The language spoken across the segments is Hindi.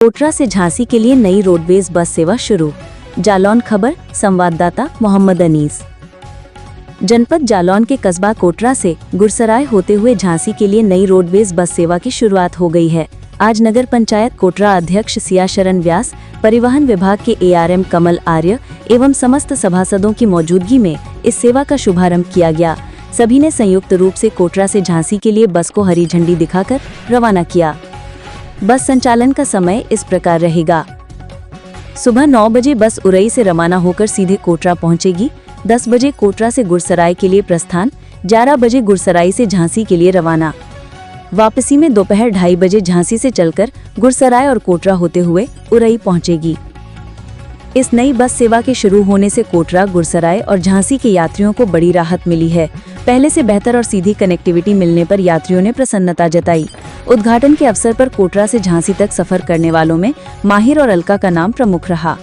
कोटरा से झांसी के लिए नई रोडवेज बस सेवा शुरू। जालौन खबर, संवाददाता मोहम्मद अनीस। जनपद जालौन के कस्बा कोटरा से गुरसराय होते हुए झांसी के लिए नई रोडवेज बस सेवा की शुरुआत हो गई है। आज नगर पंचायत कोटरा अध्यक्ष सिया शरण व्यास, परिवहन विभाग के ARM कमल आर्य एवं समस्त सभासदों की मौजूदगी में इस सेवा का शुभारंभ किया गया। सभी ने संयुक्त रूप से कोटरा से झांसी के लिए बस को हरी झंडी दिखाकर रवाना किया। बस संचालन का समय इस प्रकार रहेगा। सुबह 9 बजे बस उरई से रवाना होकर सीधे कोटरा पहुंचेगी। 10 बजे कोटरा से गुरसराय के लिए प्रस्थान, 11 बजे गुरसराय से झांसी के लिए रवाना। वापसी में दोपहर 2:30 बजे झांसी से चलकर गुरसराय और कोटरा होते हुए उरई पहुंचेगी। इस नई बस सेवा के शुरू होने से कोटरा, गुरसराय और झांसी के यात्रियों को बड़ी राहत मिली है। पहले से बेहतर और सीधी कनेक्टिविटी मिलने पर यात्रियों ने प्रसन्नता जताई। उद्घाटन के अवसर पर कोटरा से झांसी तक सफर करने वालों में माहिर और अलका का नाम प्रमुख रहा।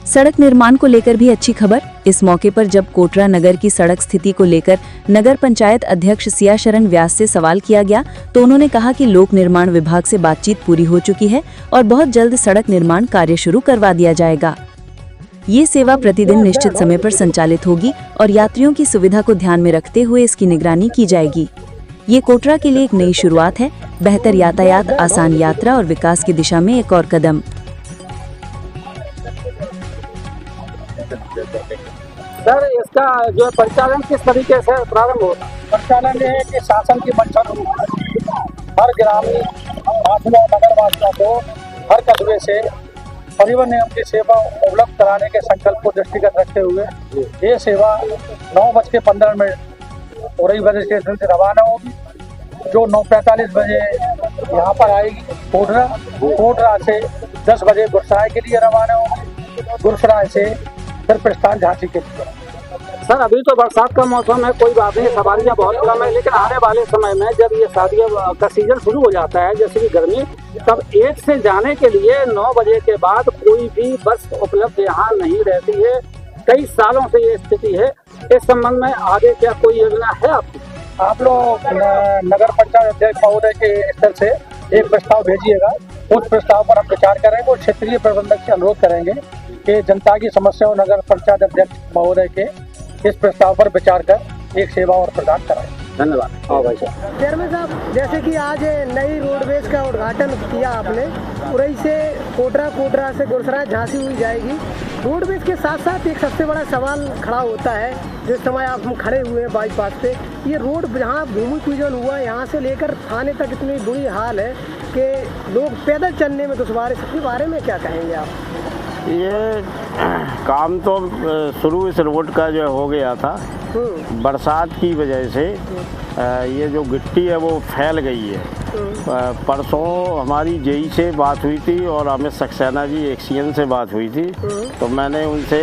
सड़क निर्माण को लेकर भी अच्छी खबर। इस मौके पर जब कोटरा नगर की सड़क स्थिति को लेकर नगर पंचायत अध्यक्ष सिया शरण व्यास से सवाल किया गया तो उन्होंने कहा कि लोक निर्माण विभाग से बातचीत पूरी हो चुकी है और बहुत जल्द सड़क निर्माण कार्य शुरू करवा दिया जाएगा। ये सेवा प्रतिदिन निश्चित समय पर संचालित होगी और यात्रियों की सुविधा को ध्यान में रखते हुए इसकी निगरानी की जाएगी। ये कोटरा के लिए एक नई शुरुआत है। बेहतर यातायात, आसान यात्रा और विकास की दिशा में एक और कदम। सर, इसका जो परिचालन किस तरीके से प्रारंभ होगा? परिचालन ये है कि शासन की मंशा हर ग्रामीण वासियों, नगरवासियों को हर कस्बे से परिवहन निगम की सेवा उपलब्ध कराने के संकल्प को दृष्टिगत रखते हुए ये सेवा 9:15 उरई बस स्टेशन से रवाना होगी, जो 9:45 बजे यहाँ पर आएगी कोटरा। कोटरा से 10 बजे गुरसराय के लिए रवाना होगी, गुरसराय से फिर प्रस्थान झांसी के लिए। सर, अभी तो बरसात का मौसम है, कोई बात नहीं, सवारियाँ बहुत कम है, लेकिन आने वाले समय में जब ये शादियों का सीजन शुरू हो जाता है, जैसे कि गर्मी, तब 1 से जाने के लिए 9 बजे के बाद कोई भी बस उपलब्ध यहाँ नहीं रहती है। कई सालों से ये स्थिति है। इस संबंध में आगे क्या कोई योजना है आपकी? आप लोग नगर पंचायत अध्यक्ष महोदय के स्तर से एक प्रस्ताव भेजिएगा। उस प्रस्ताव पर हम विचार करेंगे और क्षेत्रीय प्रबंधक से अनुरोध करेंगे कि जनता की समस्याओं नगर पंचायत अध्यक्ष महोदय के इस प्रस्ताव पर विचार कर एक सेवा और प्रदान कराएं। धन्यवाद। भाई साहब। चेयरमैन साहब, जैसे कि आज नई रोडवेज का उद्घाटन किया आपने, उरई से कोटरा, कोटरा से गुरसराय, झांसी हुई जाएगी। रोडवेज के साथ साथ एक सबसे बड़ा सवाल खड़ा होता है, जिस समय आप हम खड़े हुए हैं बाईपास पे, ये रोड जहाँ भूमि पूजन हुआ यहाँ से लेकर थाने तक इतनी बुरी हाल है कि लोग पैदल चलने में दुश्वार। इसके बारे में क्या कहेंगे आप? ये काम तो शुरू इस रोड का जो हो गया था, बरसात की वजह से ये जो गिट्टी है वो फैल गई है। परसों हमारी जेई से बात हुई थी और अमित सक्सेना जी एक्सीएन से बात हुई थी, तो मैंने उनसे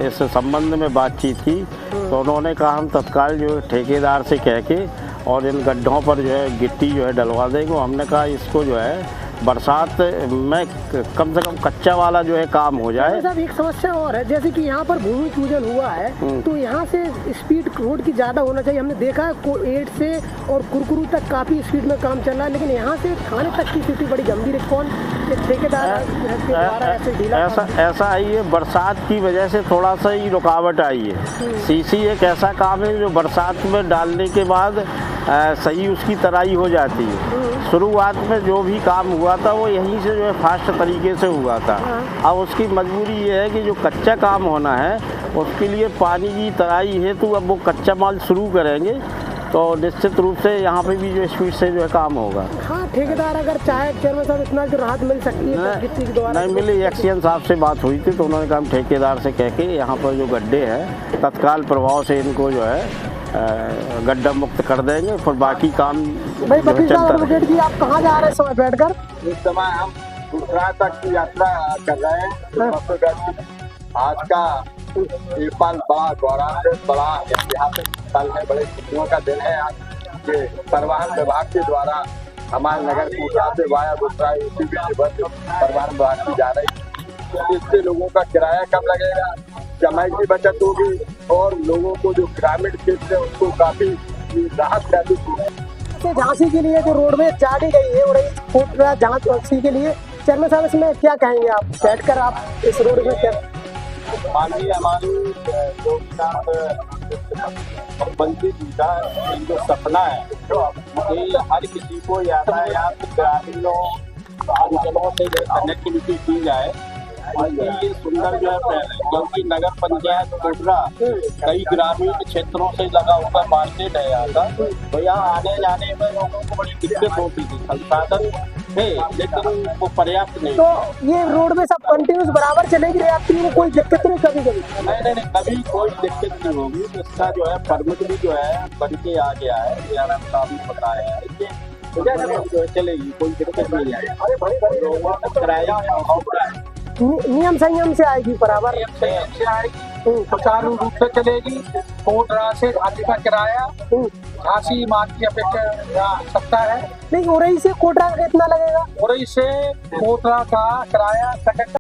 इस संबंध में बातचीत की, तो उन्होंने कहा हम तत्काल जो है ठेकेदार से कह के और इन गड्ढों पर जो है गिट्टी जो है डलवा देंगे। हमने कहा इसको जो है बरसात में कम से कम कच्चा वाला जो है काम हो जाए। साहब, एक समस्या और है, जैसे कि यहाँ पर भूमि पूजन हुआ है तो यहाँ से स्पीड रोड की ज़्यादा होना चाहिए। हमने देखा है 8 से और कुरकुरू तक काफ़ी स्पीड में काम चल रहा है, लेकिन यहाँ से थाने तक की स्थिति बड़ी गंभीर है। कौन ठेकेदार के द्वारा ऐसे ढीला? ऐसा आई है, बरसात की वजह से थोड़ा सा ही रुकावट आई है। सीसी एक ऐसा काम है जो बरसात में डालने के बाद सही उसकी तराई हो जाती है। शुरुआत में जो भी काम हुआ था वो यहीं से जो है फास्ट तरीके से हुआ था। अब उसकी मजबूरी ये है कि जो कच्चा काम होना है उसके लिए पानी की तराई है, तो अब वो कच्चा माल शुरू करेंगे तो निश्चित रूप से यहाँ पे भी जो स्पीड से जो है काम होगा। हाँ, ठेकेदार अगर चाहे चेयरमैन साहब इतना जो राहत मिल सकती है गिट्टी के द्वारा? नहीं मिली। एक्सीएन साहब से बात हुई थी तो उन्होंने कहा हम ठेकेदार से कह के यहाँ पर जो गड्ढे हैं तत्काल प्रभाव से इनको जो है गड्ढा मुक्त कर देंगे, फिर बाकी काम भाई वकील साहब, एडवोकेट जी, आप कहाँ जा रहे हैं समय बैठकर? इस समय हम गुजरात तक की यात्रा कर रहे हैं। आज का नेपाल बड़ा गौरव, बड़ा ऐतिहासिक स्थल है, बड़े खुशियों का दिन है आज के परिवहन विभाग के द्वारा हमारे नगर कोटरा से वाया गुजरात परिवहन विभाग की जा रही है। इससे लोगों का किराया कम लगेगा, समय की बचत होगी और लोगों को जो ग्रामीण क्षेत्र है उसको काफी राहत महसूस होगी। झांसी के लिए जो रोडवेज जारी गई है और कोटरा झांसी के लिए चेयरमैन साहब इसमें क्या कहेंगे आप, बैठकर आप इस रोड में क्या? माननीय हमारी जो मुख्यमंत्री जी का जो सपना है कि हर किसी को यातायात ग्रामीणों अंचलों से कनेक्टिविटी की जाए, और ये सुंदर जो है पहल है, क्योंकि नगर पंचायत कोटरा कई ग्रामीण क्षेत्रों से लगा हुआ मार्केट है यहाँ का, तो यहाँ आने जाने में लोगों को बड़ी दिक्कत होती थी। संसाधन थे लेकिन वो पर्याप्त नहीं। तो ये रोड में सब कंटिन्यूस बराबर चलेगी, यात्रियों को कोई दिक्कत नहीं कभी कभी? नहीं, कभी कोई दिक्कत नहीं होगी। इसका जो है परमिट भी जो है बन के आ गया है, DRM साहब ने बताया है, ये जो है चलेगी, कोई दिक्कत नहीं आएगी। लोगों को किराया नियम संयम से आएगी, बराबर से आएगी, सुचारू रूप से चलेगी। कोटरा से झांसी का किराया झांसी मार्ग की अपेक्षा सकता है। नहीं, उरई से कोटरा का कितना लगेगा? उरई से कोटरा का किराया